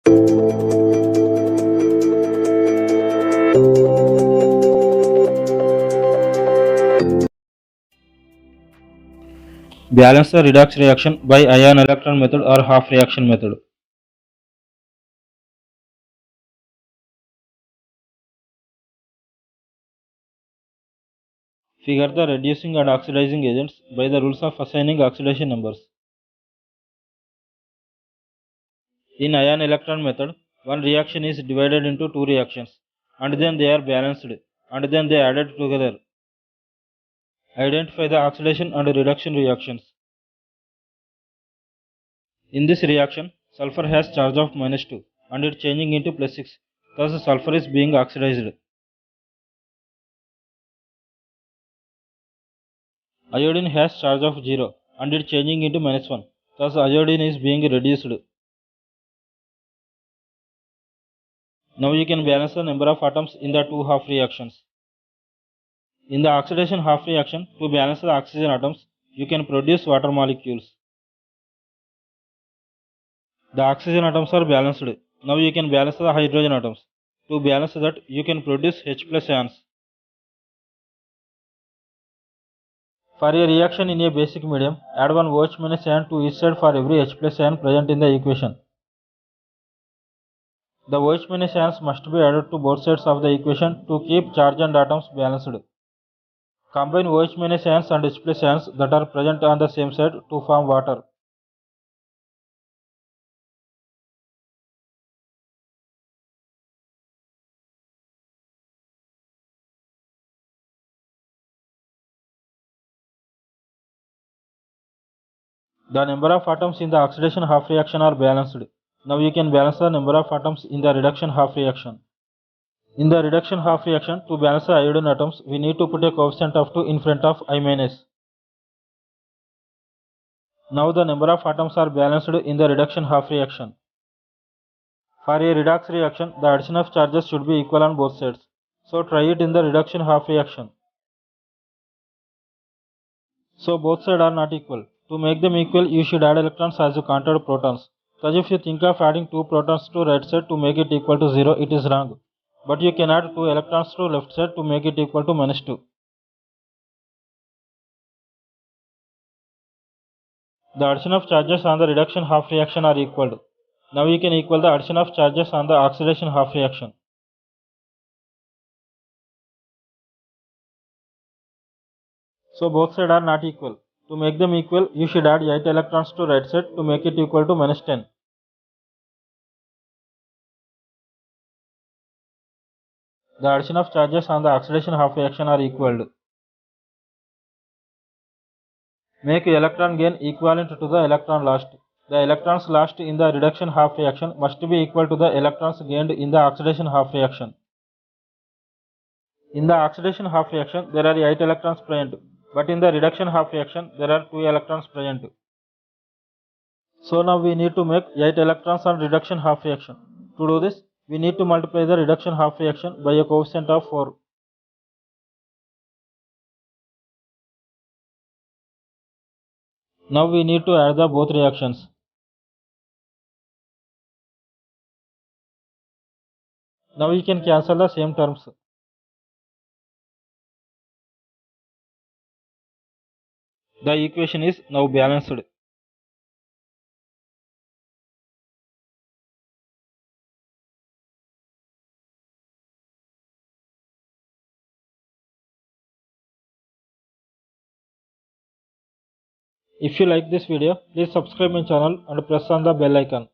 Balance the redox reaction by ion electron method or half reaction method. Figure the reducing and oxidizing agents by the rules of assigning oxidation numbers. In ion electron method, one reaction is divided into two reactions and then they are balanced and then they added together. Identify the oxidation and reduction reactions. In this reaction, sulfur has charge of -2 and it changing into +6. Thus sulfur is being oxidized. Iodine has charge of 0 and it changing into -1. Thus iodine is being reduced. Now you can balance the number of atoms in the two half reactions. In the oxidation half reaction, to balance the oxygen atoms, you can produce water molecules. The oxygen atoms are balanced. Now you can balance the hydrogen atoms. To balance that, you can produce H plus ions. For a reaction in a basic medium, add one OH minus ion to each side for every H plus ion present in the equation. The OH minus ions must be added to both sides of the equation to keep charge and atoms balanced. Combine OH minus ions and H plus ions that are present on the same side to form water. The number of atoms in the oxidation half reaction are balanced. Now you can balance the number of atoms in the reduction half reaction. In the reduction half reaction, to balance the iodine atoms, we need to put a coefficient of 2 in front of I minus. Now the number of atoms are balanced in the reduction half reaction. For a redox reaction, the addition of charges should be equal on both sides. So try it in the reduction half reaction. So both sides are not equal. To make them equal, you should add electrons as you counted protons. Thus if you think of adding 2 protons to right side to make it equal to 0, it is wrong. But you can add 2 electrons to left side to make it equal to -2. The addition of charges on the reduction half reaction are equal. Now we can equal the addition of charges on the oxidation half reaction. So both sides are not equal. To make them equal, you should add 8 electrons to right side to make it equal to -10. The addition of charges on the oxidation half reaction are equal. Make electron gain equivalent to the electron lost. The electrons lost in the reduction half reaction must be equal to the electrons gained in the oxidation half reaction. In the oxidation half reaction, there are 8 electrons present, but in the reduction half reaction, there are 2 electrons present. So now we need to make 8 electrons on reduction half reaction. To do this, we need to multiply the reduction half reaction by a coefficient of 4. Now we need to add the both reactions. Now we can cancel the same terms. The equation is now balanced. If you like this video, please subscribe my channel and press on the bell icon.